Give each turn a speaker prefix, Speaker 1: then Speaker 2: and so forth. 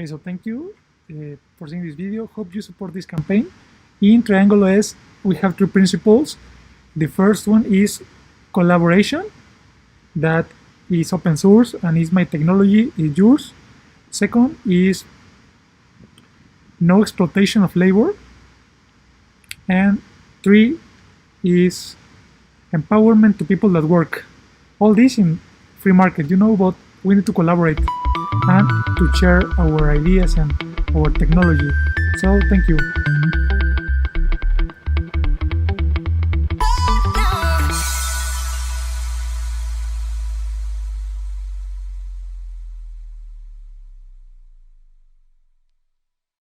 Speaker 1: Okay, so thank you for seeing this video. Hope you support this campaign. In Triangle OS, we have three principles. The first one is collaboration, that is open source and is my technology, is yours. Second is no exploitation of labor. And three is empowerment to people that work. All this in free market, but we need to collaborate and to share our ideas and our technology. So thank you.